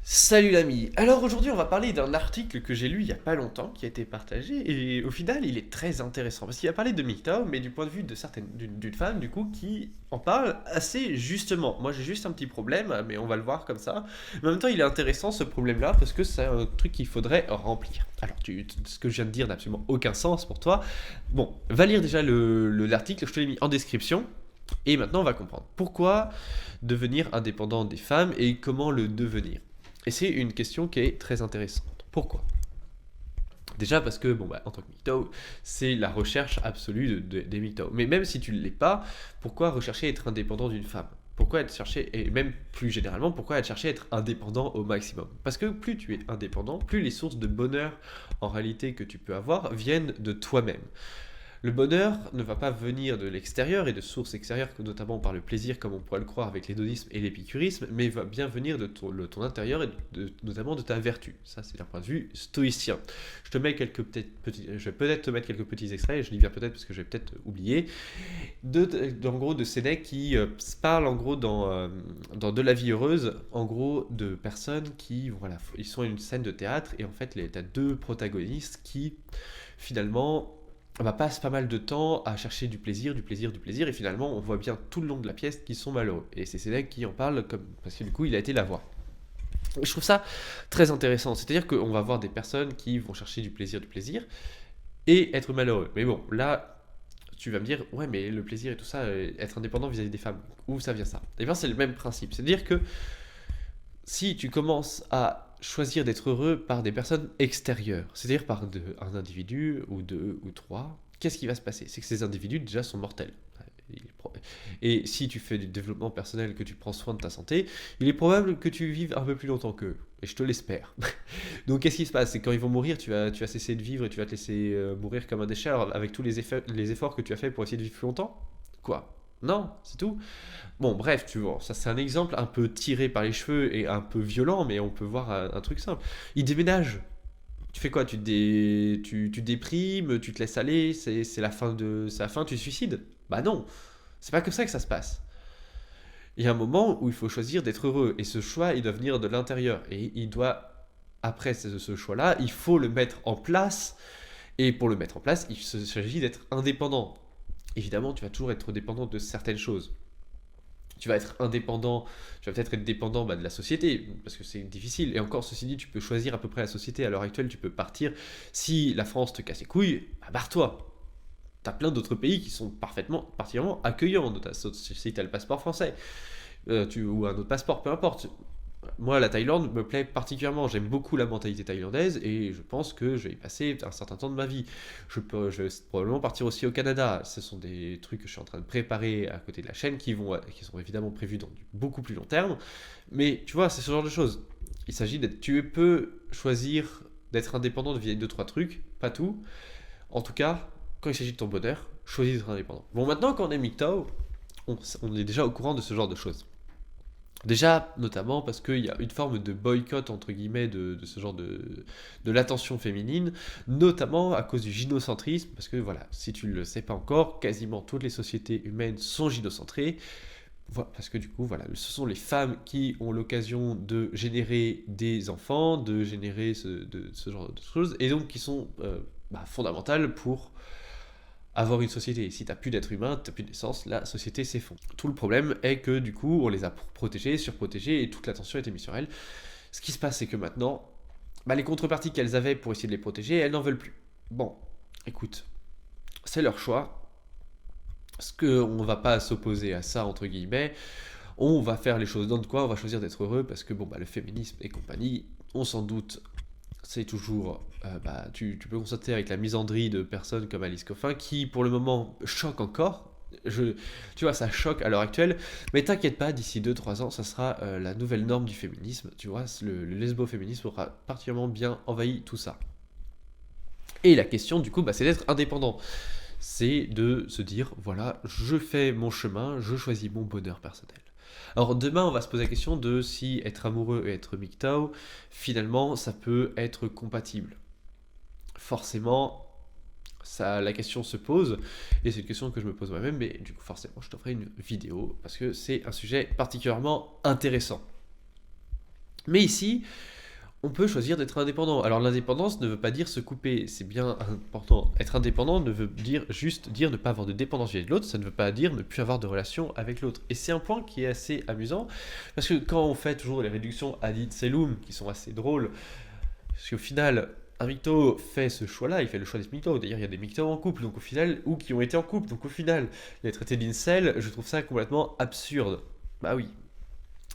Salut l'ami. Alors aujourd'hui on va parler d'un article que j'ai lu il y a pas longtemps, qui a été partagé, et au final il est très intéressant, parce qu'il a parlé de MGTOW, mais du point de vue de d'une femme du coup, qui en parle assez justement. Moi j'ai juste un petit problème, mais on va le voir comme ça. Mais en même temps il est intéressant ce problème-là, parce que c'est un truc qu'il faudrait remplir. Alors ce que je viens de dire n'a absolument aucun sens pour toi. Bon, va lire déjà l'article, je te l'ai mis en description. Et maintenant, on va comprendre pourquoi devenir indépendant des femmes et comment le devenir. Et c'est une question qui est très intéressante. Pourquoi? Déjà parce que, bon, bah, en tant que MGTOW, c'est la recherche absolue des MGTOW. Mais même si tu ne l'es pas, pourquoi rechercher à être indépendant d'une femme? Pourquoi être cherché, et même plus généralement, pourquoi être cherché à être indépendant au maximum? Parce que plus tu es indépendant, plus les sources de bonheur en réalité que tu peux avoir viennent de toi-même. Le bonheur ne va pas venir de l'extérieur et de sources extérieures, notamment par le plaisir, comme on pourrait le croire avec l'hédonisme et l'épicurisme, mais va bien venir de ton intérieur et notamment de ta vertu. Ça, c'est d'un point de vue stoïcien. Je vais peut-être te mettre quelques petits extraits, et je dis bien peut-être parce que je vais peut-être oublier, en gros de Sénèque qui parle en gros dans De la vie heureuse, en gros de personnes qui, voilà, ils sont à une scène de théâtre et en fait, tu as deux protagonistes qui finalement on va passer pas mal de temps à chercher du plaisir, du plaisir, du plaisir, et finalement on voit bien tout le long de la pièce qu'ils sont malheureux. Et c'est Sénèque qui en parle comme parce que du coup il a été la voir. Je trouve ça très intéressant, c'est-à-dire qu'on va voir des personnes qui vont chercher du plaisir, et être malheureux. Mais bon, là, tu vas me dire, ouais, mais le plaisir et tout ça, être indépendant vis-à-vis des femmes, où ça vient ça? Eh bien, c'est le même principe, c'est-à-dire que si tu commences à choisir d'être heureux par des personnes extérieures, c'est-à-dire par un individu ou deux ou trois, qu'est-ce qui va se passer? C'est que ces individus déjà sont mortels. Et si tu fais du développement personnel, que tu prends soin de ta santé, il est probable que tu vives un peu plus longtemps qu'eux. Et je te l'espère. Donc qu'est-ce qui se passe? C'est que quand ils vont mourir, tu vas cesser de vivre et tu vas te laisser mourir comme un déchet avec tous les efforts que tu as fait pour essayer de vivre plus longtemps? Quoi? Non, c'est tout. Bon, bref, tu vois, ça c'est un exemple un peu tiré par les cheveux et un peu violent, mais on peut voir un truc simple. Il déménage. Tu fais quoi? Tu déprimes, tu te laisses aller, c'est la fin, tu te suicides? Bah non, c'est pas comme ça que ça se passe. Il y a un moment où il faut choisir d'être heureux, et ce choix, il doit venir de l'intérieur, et il doit, après ce choix-là, il faut le mettre en place, et pour le mettre en place, il s'agit d'être indépendant. Évidemment, tu vas toujours être dépendant de certaines choses. Tu vas être indépendant, tu vas peut-être être dépendant de la société, parce que c'est difficile. Et encore, ceci dit, tu peux choisir à peu près la société. À l'heure actuelle, tu peux partir. Si la France te casse les couilles, bah barre-toi. T'as plein d'autres pays qui sont particulièrement accueillants, si t'as le passeport français, ou un autre passeport, peu importe. Moi, la Thaïlande me plaît particulièrement. J'aime beaucoup la mentalité thaïlandaise et je pense que je vais y passer un certain temps de ma vie. Je vais probablement partir aussi au Canada. Ce sont des trucs que je suis en train de préparer à côté de la chaîne qui sont évidemment prévus dans du beaucoup plus long terme. Mais tu vois, c'est ce genre de choses. Il s'agit d'être. Tu peux choisir d'être indépendant de deux, trois trucs, pas tout. En tout cas, quand il s'agit de ton bonheur, choisis d'être indépendant. Bon, maintenant, quand on est MGTOW, on est déjà au courant de ce genre de choses. Déjà, notamment parce qu'il y a une forme de boycott, entre guillemets, de ce genre de l'attention féminine, notamment à cause du gynocentrisme, parce que voilà, si tu ne le sais pas encore, quasiment toutes les sociétés humaines sont gynocentrées, parce que du coup, voilà, ce sont les femmes qui ont l'occasion de générer des enfants, de générer ce genre de choses, et donc qui sont fondamentales pour avoir une société. Si t'as plus d'êtres humains, t'as plus d'essence, la société s'effondre. Tout le problème est que du coup, on les a protégées, surprotégées, et toute l'attention a été mise sur elles. Ce qui se passe, c'est que maintenant, les contreparties qu'elles avaient pour essayer de les protéger, elles n'en veulent plus. Bon, écoute, c'est leur choix. Parce qu'on va pas s'opposer à ça, entre guillemets. On va faire les choses dans de quoi, on va choisir d'être heureux, parce que bon, le féminisme et compagnie, on s'en doute, c'est toujours, tu peux constater avec la misandrie de personnes comme Alice Coffin, qui pour le moment choque encore. Tu vois, ça choque à l'heure actuelle, mais t'inquiète pas, d'ici 2-3 ans, ça sera la nouvelle norme du féminisme. Tu vois, le lesbo-féminisme aura particulièrement bien envahi tout ça. Et la question, du coup, c'est d'être indépendant. C'est de se dire, voilà, je fais mon chemin, je choisis mon bonheur personnel. Alors demain, on va se poser la question de si être amoureux et être MGTOW, finalement, ça peut être compatible. Forcément, la question se pose, et c'est une question que je me pose moi-même, mais du coup, forcément, je te ferai une vidéo, parce que c'est un sujet particulièrement intéressant. Mais ici, on peut choisir d'être indépendant. Alors l'indépendance ne veut pas dire se couper, c'est bien important. Être indépendant ne veut dire juste dire ne pas avoir de dépendance vis-à-vis de l'autre, ça ne veut pas dire ne plus avoir de relation avec l'autre. Et c'est un point qui est assez amusant, parce que quand on fait toujours les réductions ad Selum, qui sont assez drôles, parce qu'au final, un mytho fait ce choix-là, il fait le choix des mythos. D'ailleurs, il y a des mythos en couple, donc au final, ou qui ont été en couple, donc au final, les traités d'incel, je trouve ça complètement absurde. Bah oui.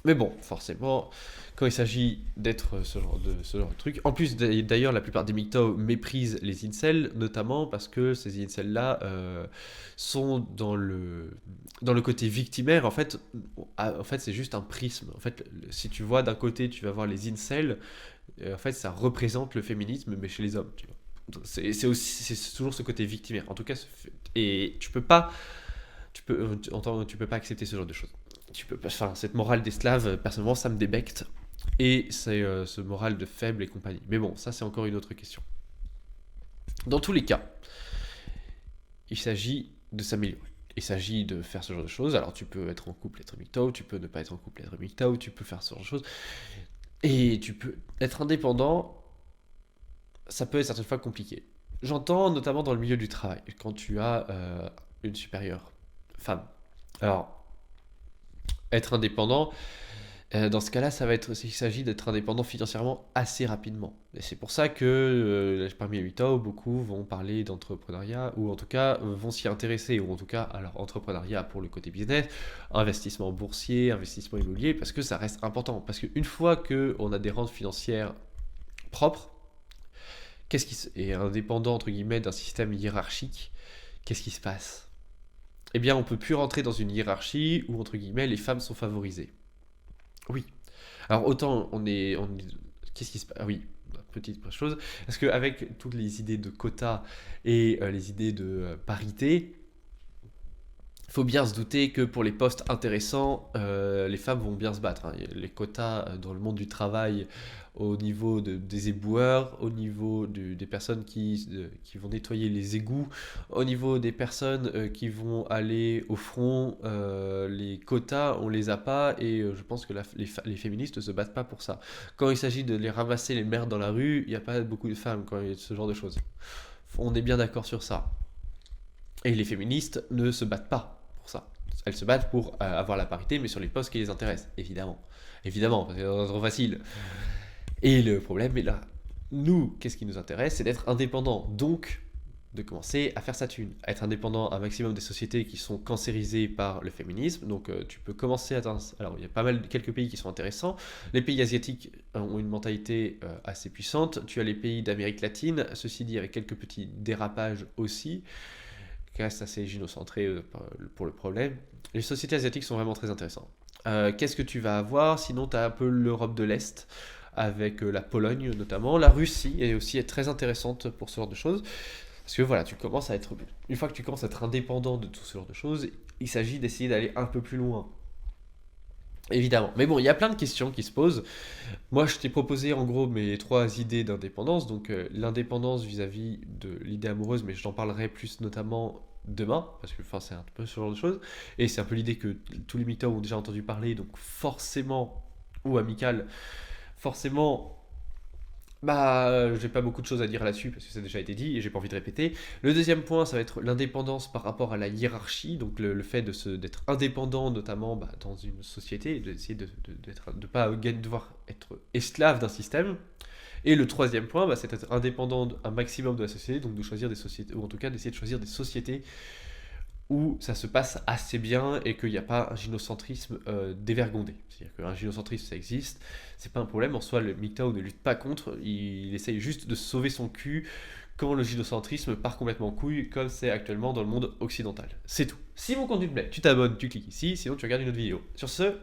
Mais bon, forcément, quand il s'agit d'être ce genre de truc, en plus d'ailleurs, la plupart des mythos méprisent les incels, notamment parce que ces incels-là sont dans le côté victimaire. En fait, c'est juste un prisme. En fait, si tu vois d'un côté, tu vas voir les incels, en fait, ça représente le féminisme, mais chez les hommes, tu vois. C'est toujours ce côté victimaire. En tout cas, et tu peux pas accepter ce genre de choses. Enfin, cette morale d'esclave, personnellement, ça me débecte. Et c'est ce moral de faible et compagnie. Mais bon, ça, c'est encore une autre question. Dans tous les cas, il s'agit de s'améliorer. Il s'agit de faire ce genre de choses. Alors, tu peux être en couple, être MGTOW, tu peux ne pas être en couple, être MGTOW, tu peux faire ce genre de choses. Et tu peux être indépendant, ça peut être certaines fois compliqué. J'entends notamment dans le milieu du travail, quand tu as une supérieure femme. Alors, être indépendant, dans ce cas-là, ça va être, il s'agit d'être indépendant financièrement assez rapidement. Et c'est pour ça que parmi les 8 ans, beaucoup vont parler d'entrepreneuriat, ou en tout cas vont s'y intéresser, ou en tout cas, alors entrepreneuriat pour le côté business, investissement boursier, investissement immobilier, parce que ça reste important. Parce qu'une fois qu'on a des rentes financières propres, et indépendant entre guillemets d'un système hiérarchique, qu'est-ce qui se passe? Eh bien, on peut plus rentrer dans une hiérarchie où entre guillemets les femmes sont favorisées. Oui. Alors autant qu'est-ce qui se passe? Ah oui, petite chose. Parce qu'avec toutes les idées de quotas et les idées de parité, il faut bien se douter que pour les postes intéressants, les femmes vont bien se battre, hein. Les quotas dans le monde du travail, au niveau des éboueurs, au niveau des personnes qui vont nettoyer les égouts, au niveau des personnes qui vont aller au front, les quotas, on les a pas, et je pense que les féministes ne se battent pas pour ça. Quand il s'agit de les ramasser les merdes dans la rue, il n'y a pas beaucoup de femmes quand il y a ce genre de choses. On est bien d'accord sur ça. Et les féministes ne se battent pas pour ça. Elles se battent pour avoir la parité, mais sur les postes qui les intéressent, évidemment. Évidemment, parce que c'est trop facile. Et le problème est là. Nous, qu'est-ce qui nous intéresse? C'est d'être indépendant. Donc, de commencer à faire sa thune. À être indépendant un maximum des sociétés qui sont cancérisées par le féminisme. Donc, tu peux commencer à... Alors, il y a quelques pays qui sont intéressants. Les pays asiatiques ont une mentalité assez puissante. Tu as les pays d'Amérique latine, ceci dit, avec quelques petits dérapages aussi, qui restent assez gynocentrés pour le problème. Les sociétés asiatiques sont vraiment très intéressantes. Qu'est-ce que tu vas avoir? Sinon, tu as un peu l'Europe de l'Est, avec la Pologne notamment. La Russie est aussi très intéressante pour ce genre de choses. Parce que voilà, une fois que tu commences à être indépendant de tout ce genre de choses, il s'agit d'essayer d'aller un peu plus loin. Évidemment. Mais bon, il y a plein de questions qui se posent. Moi, je t'ai proposé en gros mes 3 idées d'indépendance. Donc, l'indépendance vis-à-vis de l'idée amoureuse, mais je t'en parlerai plus notamment demain, parce que c'est un peu ce genre de choses. Et c'est un peu l'idée que tous les mythos ont déjà entendu parler, donc forcément, ou amical, forcément, bah, j'ai pas beaucoup de choses à dire là-dessus parce que ça a déjà été dit et j'ai pas envie de répéter. Le deuxième point, ça va être l'indépendance par rapport à la hiérarchie, donc le fait d'être indépendant, notamment dans une société, d'essayer de pas devoir être esclave d'un système. Et le troisième point, c'est d'être indépendant un maximum de la société, donc de choisir des sociétés, ou en tout cas d'essayer de choisir des sociétés où ça se passe assez bien et qu'il n'y a pas un gynocentrisme dévergondé. C'est-à-dire qu'un gynocentrisme, ça existe, c'est pas un problème. En soi, le MGTOW ne lutte pas contre, il essaye juste de sauver son cul quand le gynocentrisme part complètement en couille, comme c'est actuellement dans le monde occidental. C'est tout. Si mon contenu te plaît, tu t'abonnes, tu cliques ici, sinon tu regardes une autre vidéo. Sur ce,